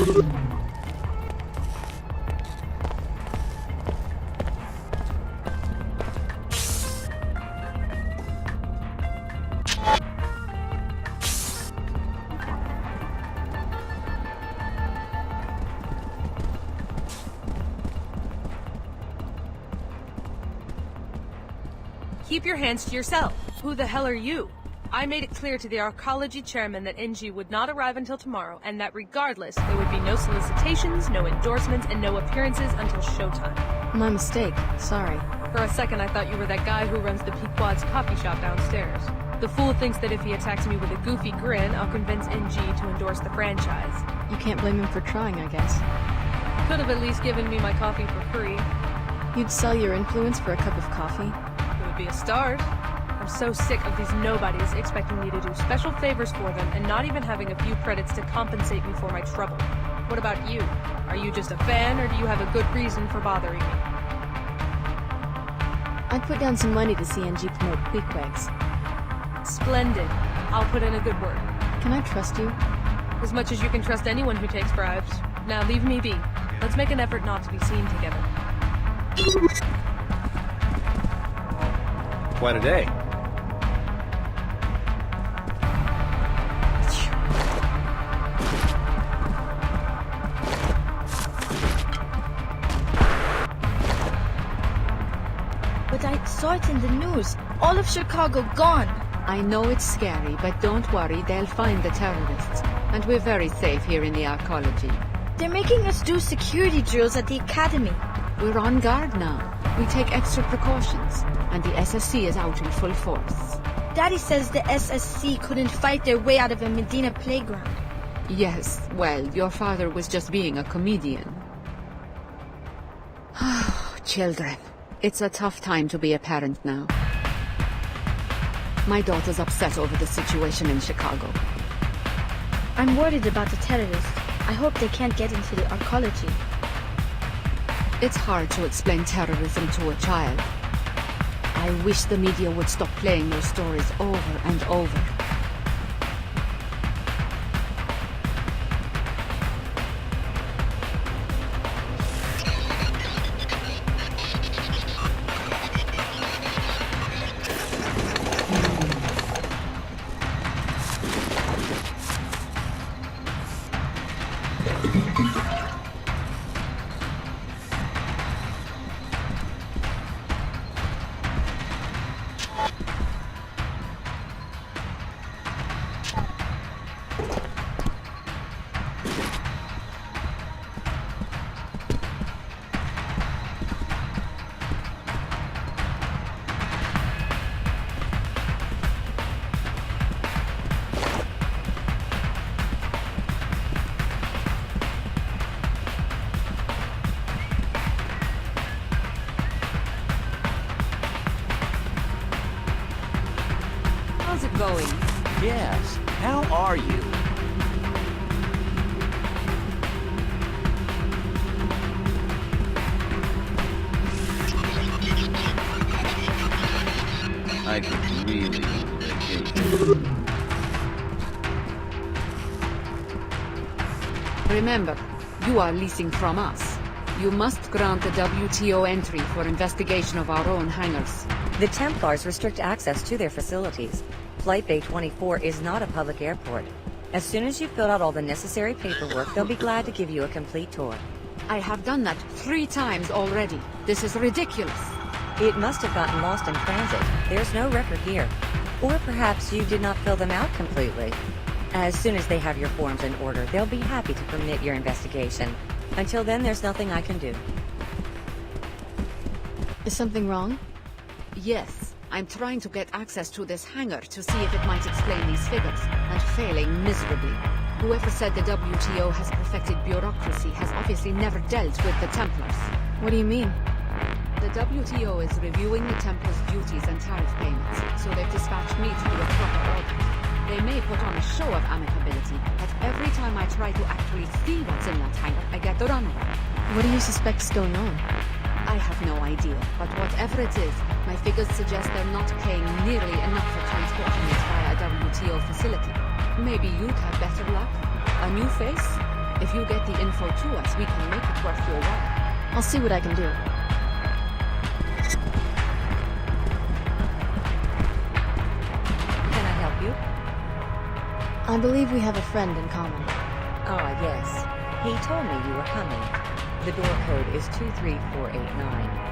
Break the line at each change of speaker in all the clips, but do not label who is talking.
Keep your hands to yourself. Who the hell are you? I made it clear to the Arcology chairman that NG would not arrive until tomorrow, and that regardless, there would be no solicitations, no endorsements, and no appearances until showtime.
My mistake. Sorry.
For a second, I thought you were that guy who runs the Pequod's coffee shop downstairs. The fool thinks that if he attacks me with a goofy grin, I'll convince NG to endorse the franchise.
You can't blame him for trying, I guess.
Could have at least given me my coffee for free.
You'd sell your influence for a cup of coffee?
It would be a start. I'm so sick of these nobodies expecting me to do special favors for them and not even having a few credits to compensate me for my trouble. What about you? Are you just a fan, or do you have a good reason for bothering me?
I'd put down some money to see NG promote Queequegs.
Splendid. I'll put in a good word.
Can I trust you?
As much as you can trust anyone who takes bribes. Now leave me be. Let's make an effort not to be seen together.
Quite a day.
But I saw it in the news. All of Chicago gone.
I know it's scary, but don't worry, they'll find the terrorists. And we're very safe here in the Arcology.
They're making us do security drills at the academy.
We're on guard now. We take extra precautions. And the SSC is out in full force.
Daddy says the SSC couldn't fight their way out of a Medina playground.
Yes, well, your father was just being a comedian. Children. It's a tough time to be a parent now. My daughter's upset over the situation in Chicago.
I'm worried about the terrorists. I hope they can't get into the Arcology.
It's hard to explain terrorism to a child. I wish the media would stop playing those stories over and over.
How's it going?
Yes. How are you?
I could really vacation.
Remember, you are leasing from us. You must grant the WTO entry for investigation of our own hangars.
The Templars restrict access to their facilities. Flight Bay 24 is not a public airport. As soon as you've filled out all the necessary paperwork, they'll be glad to give you a complete tour.
I have done that 3 times already. This is ridiculous.
It must have gotten lost in transit. There's no record here. Or perhaps you did not fill them out completely. As soon as they have your forms in order, they'll be happy to permit your investigation. Until then, there's nothing I can do.
Is something wrong?
Yes, I'm trying to get access to this hangar to see if it might explain these figures, and failing miserably. Whoever said the WTO has perfected bureaucracy has obviously never dealt with the Templars.
What do you mean?
The WTO is reviewing the Templars' duties and tariff payments, so they've dispatched me to do a proper audit. They may put on a show of amicability, but every time I try to actually see what's in that hangar, I get the runaround.
What do you suspect is going on?
I have no idea, but whatever it is, my figures suggest they're not paying nearly enough for transporting it via a WTO facility. Maybe you'd have better luck. A new face? If you get the info to us, we can make it worth your while.
I'll see what I can do.
Can I help you?
I believe we have a friend in common.
Ah, yes. He told me you were coming. The door code is 23489.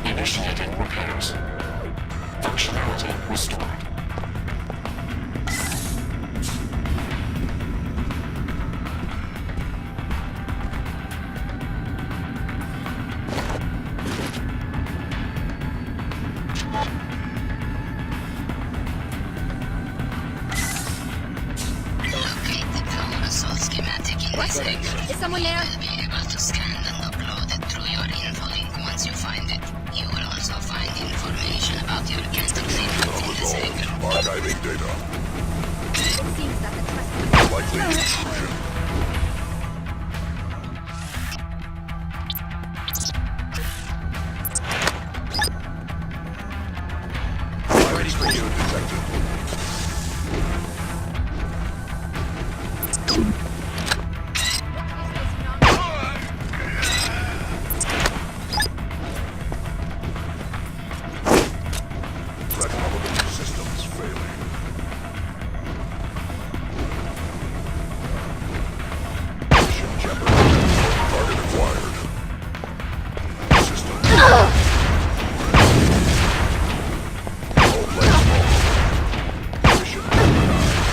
Initiating repairs. Functionality restored.
Locate the power assault schematic in this hangar.
Is someone there?
You will be able to scan and upload it through your info link once you find it. You will also find information about your cantilever in this hangar.
Archiving data.
It seems that the trust
Likely intrusion. Ready for you, detective. Threat element systems failing. Mission jeopardy. Target acquired. System. All players mobile. Mission denied.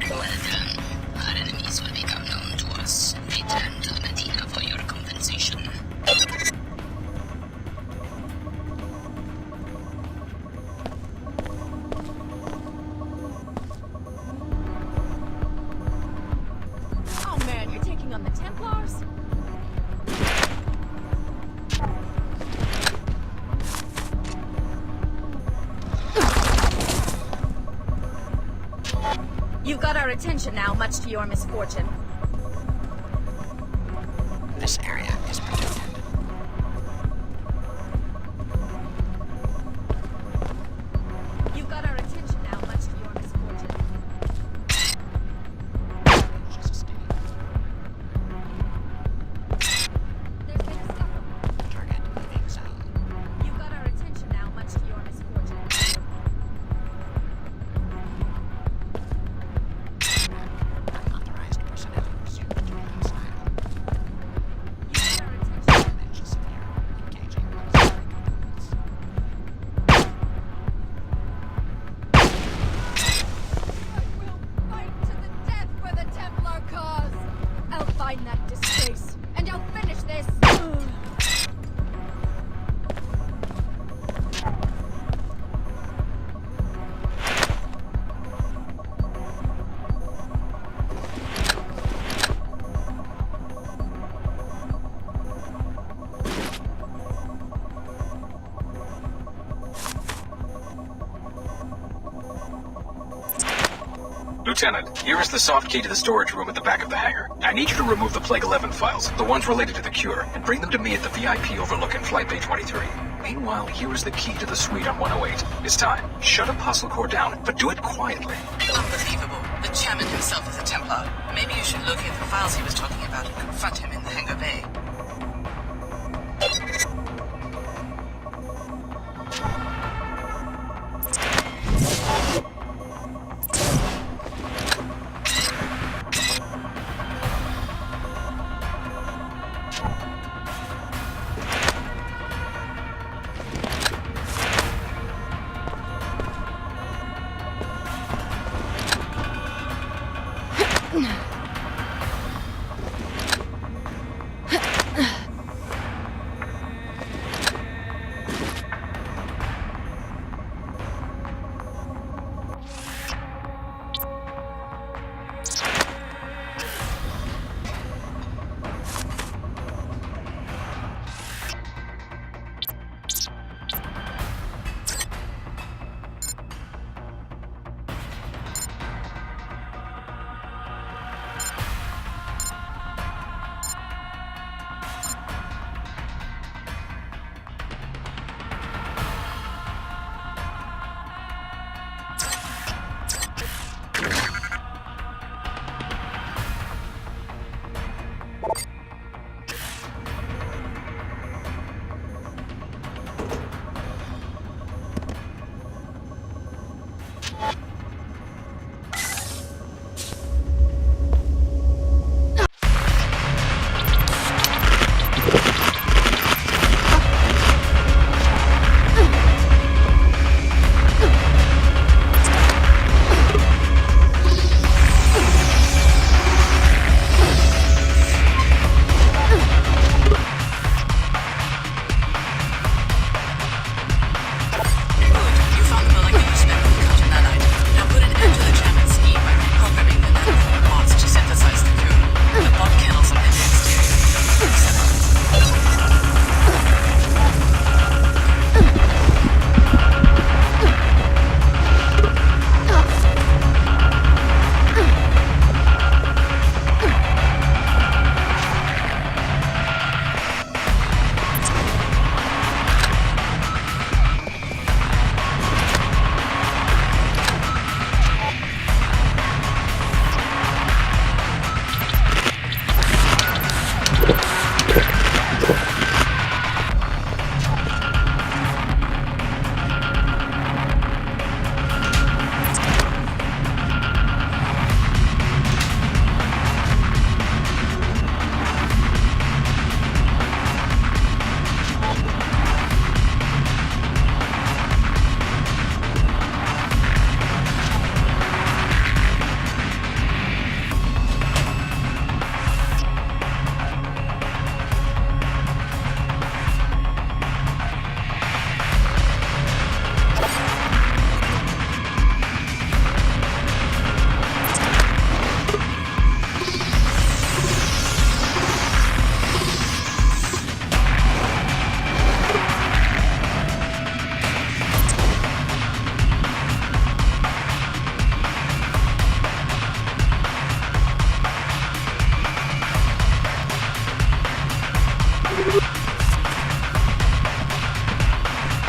Well done. Our enemies will become known to us. Return to the Medina for your compensation.
Oh man, you're taking on the Templars?
You've got our attention now, much to your misfortune.
This area is protected.
You've got our attention now, much to your misfortune.
She's escaped.
There's been a scuffle.
Target leaving zone.
You've got our attention now, much to your misfortune.
Unauthorized personnel resumed to hostile.
Lieutenant, here is the soft key to the storage room at the back of the hangar. I need you to remove the Plague 11 files, the ones related to the cure, and bring them to me at the VIP overlook in Flight Bay 23. Meanwhile, here is the key to the suite on 108. It's time. Shut Apostle Core down, but do it quietly.
Unbelievable. The chairman himself is a Templar. Maybe you should locate the files he was talking about and confront him in the hangar bay.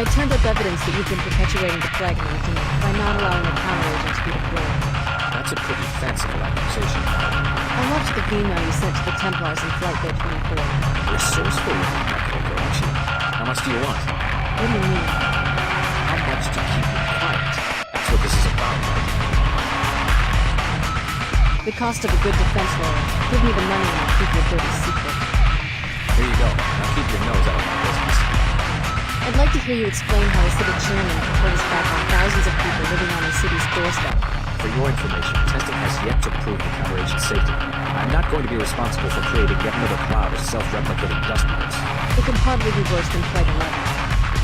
I turned up evidence that you've been perpetuating the plague in Latino by not allowing a counteragent to be deployed.
That's a pretty fanciful accusation.
I watched the email you sent to the Templars in Flight Bay 24.
Resourceful with that correction. How much do you want?
What do you mean?
How much to keep you quiet? That's what this is about, right?
The cost of a good defense lawyer. Give me the money and I'll keep your dirty secret.
Here you go. Now keep your nose out of my business.
I'd like to hear you explain how a city chairman can turn his back on thousands of people living on the city's doorstep.
For your information, testing has yet to prove the counteragent safety. I'm not going to be responsible for creating yet another cloud of self-replicating dust motes.
It can hardly be worse than Flight 11.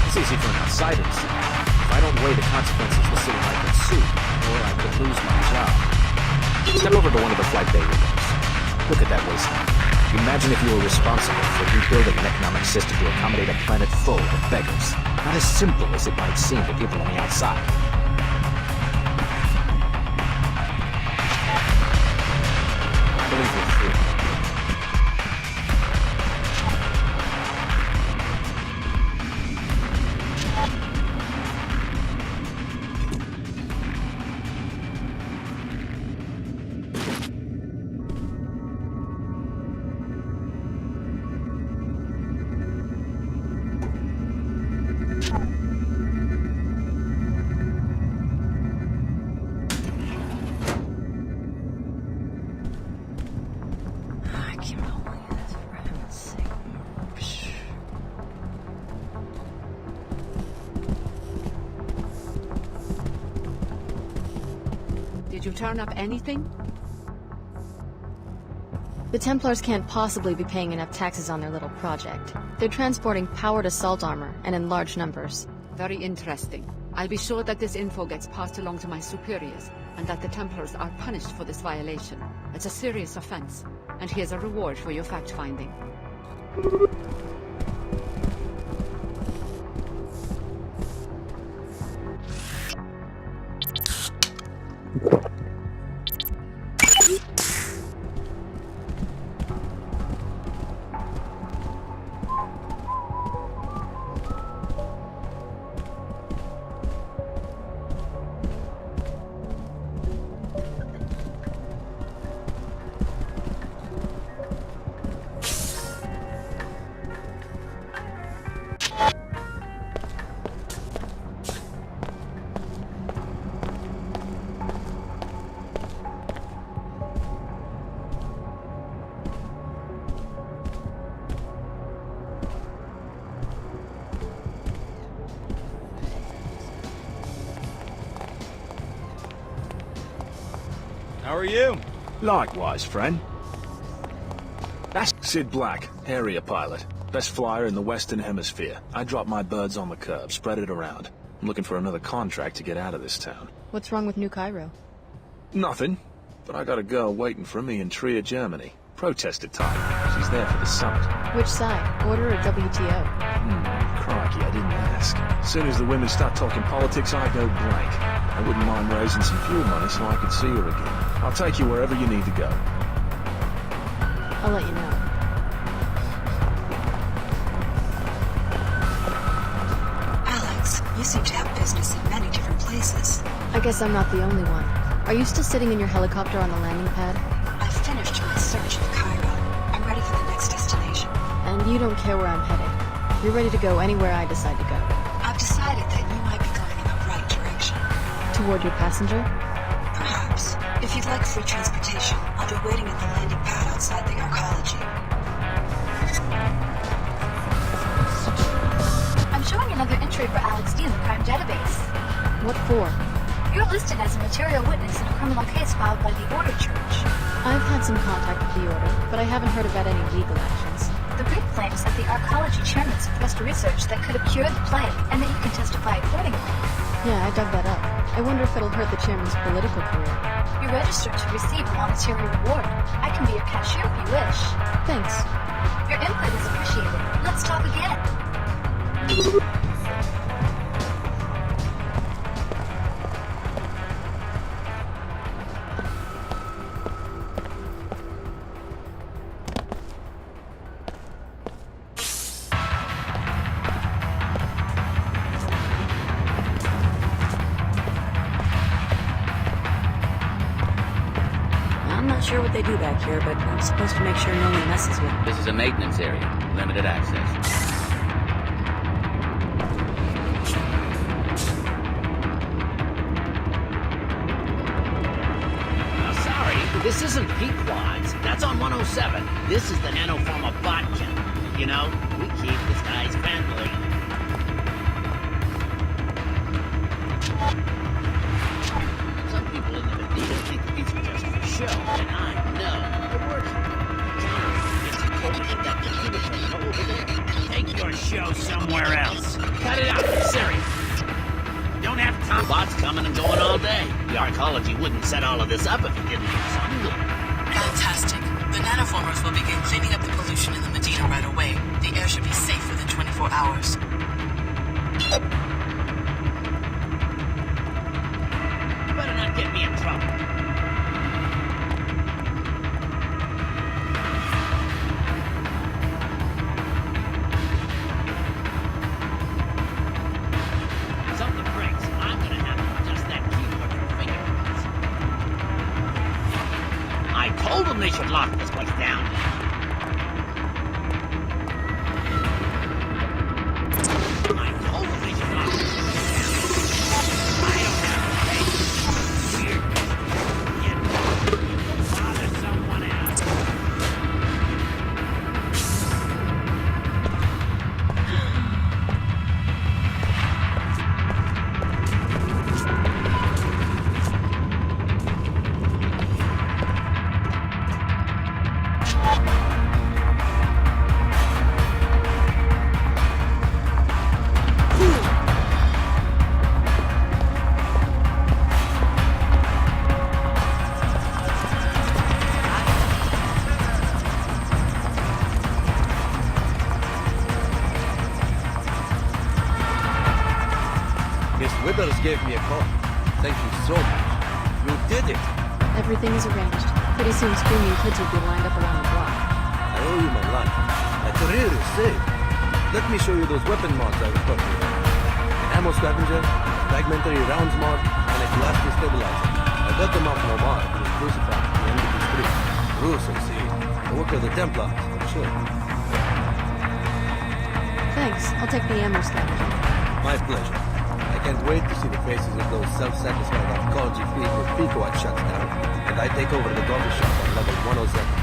It's easy for an outsider to see. If I don't weigh the consequences, the city might get sued, or I could lose my job. Step over to one of the Flight Bay windows. Look at that wasteland. Imagine if you were responsible for rebuilding an economic system to accommodate a planet full of beggars. Not as simple as it might seem to people on the outside.
Did you turn up anything?
The Templars can't possibly be paying enough taxes on their little project. They're transporting powered assault armor, and in large numbers.
Very interesting. I'll be sure that this info gets passed along to my superiors, and that the Templars are punished for this violation. It's a serious offense, and here's a reward for your fact-finding.
How are you?
Likewise, friend. That's Sid Black, area pilot. Best flyer in the Western Hemisphere. I drop my birds on the curb, spread it around. I'm looking for another contract to get out of this town.
What's wrong with New Cairo?
Nothing. But I got a girl waiting for me in Trier, Germany. Protester type. She's there for the summit.
Which side? Order or WTO?
Crikey, I didn't ask. As soon as the women start talking politics, I go blank. I wouldn't mind raising some fuel money so I could see her again. I'll take you wherever you need to go.
I'll let you know.
Alex, you seem to have business in many different places.
I guess I'm not the only one. Are you still sitting in your helicopter on the landing pad?
I've finished my search of Cairo. I'm ready for the next destination.
And you don't care where I'm headed. You're ready to go anywhere I decide to go.
I've decided that you might be going in the right direction.
Toward your passenger?
Perhaps. If you'd like free transportation, I'll be waiting at the landing pad outside the Arcology.
I'm showing another entry for Alex D in the crime database.
What for?
You're listed as a material witness in a criminal case filed by the Order Church.
I've had some contact with the Order, but I haven't heard about any legal actions.
The group claims that the Arcology chairman suppressed research that could have cured the plague, and that you can testify accordingly.
Yeah, I dug that up. I wonder if it'll hurt the chairman's political career.
You're registered to receive a monetary reward. I can be your cashier if you wish.
Thanks.
Your input is appreciated. Let's talk again.
I'm not sure what they do back here, but I'm supposed to make sure no one messes with them.
This is a maintenance area. Limited access.
Sorry, this isn't Pequod's. That's on 107. This is the nanoform of vodka. You know, we keep this guy's friendly. Some people in the Medina think these are just for show, and I know they're working. The counter is encoded in that computer terminal over there. Take your show somewhere else. Cut it out, serious. Don't have time. Bots coming and going all day. The Arcology wouldn't set all of this up if it didn't do something good.
Fantastic. The nanoformers will begin cleaning up the pollution in the Medina right away. The air should be safe within 24 hours.
Better not get me in trouble. Something breaks. I'm gonna have to adjust that keyboard for fingerprints. I told them they should lock this place down. I told them they should lock this place down. I don't have to pay weird. Get bother someone else.
soldiers. You did it!
Everything is arranged. Pretty soon screaming kids will be lined up around the block.
I owe you my life. My career is saved. Let me show you those weapon mods I was talking about. An ammo scavenger, fragmentary rounds mod, and a glass destabilizer. I got them off Nomar, who was crucified at the end of the street. Gruesome scene. The work of the Templars, I'm sure.
Thanks. I'll take the ammo scavenger.
My pleasure. I can't wait to see the faces of those self-satisfied Arcology freaks with Pico shuts down, and I take over the coffee shop on level 107.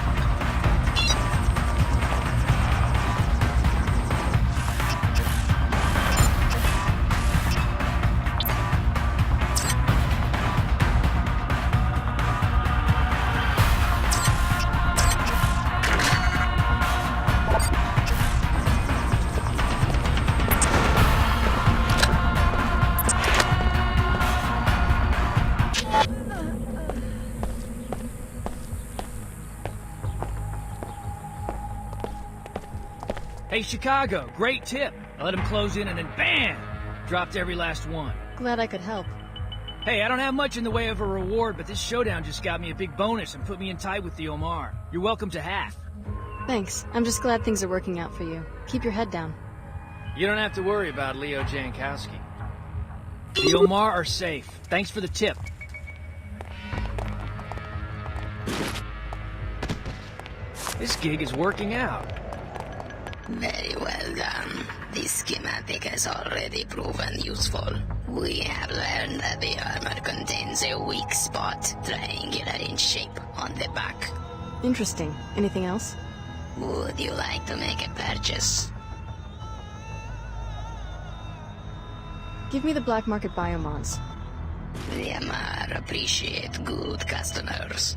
Hey, Chicago, great tip. I let him close in and then BAM! Dropped every last one.
Glad I could help.
Hey, I don't have much in the way of a reward, but this showdown just got me a big bonus and put me in tight with the Omar. You're welcome to half.
Thanks. I'm just glad things are working out for you. Keep your head down.
You don't have to worry about Leo Jankowski. The Omar are safe. Thanks for the tip. This gig is working out.
Very well done. The schematic has already proven useful. We have learned that the armor contains a weak spot, triangular in shape, on the back.
Interesting. Anything else?
Would you like to make a purchase?
Give me the black market biomods.
The Amar appreciate good customers.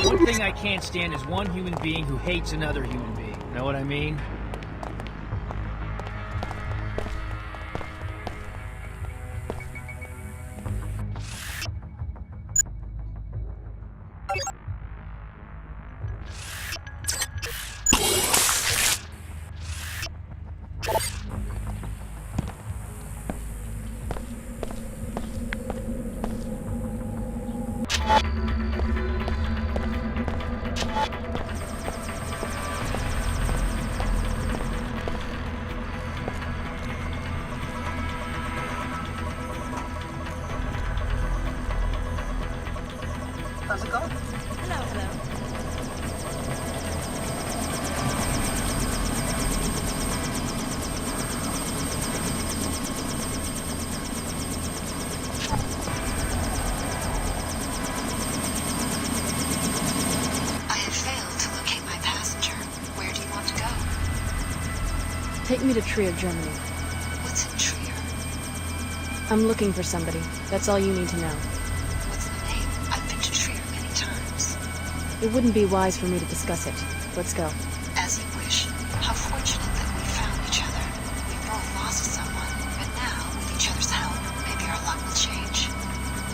One thing I can't stand is one human being who hates another human being. Know what I mean?
How's it going? Hello, hello.
I have failed to locate my passenger. Where do you want to go?
Take me to Trier, Germany.
What's in Trier?
I'm looking for somebody. That's all you need to know.
What's the name? I've been to Trier many times.
It wouldn't be wise for me to discuss it. Let's go.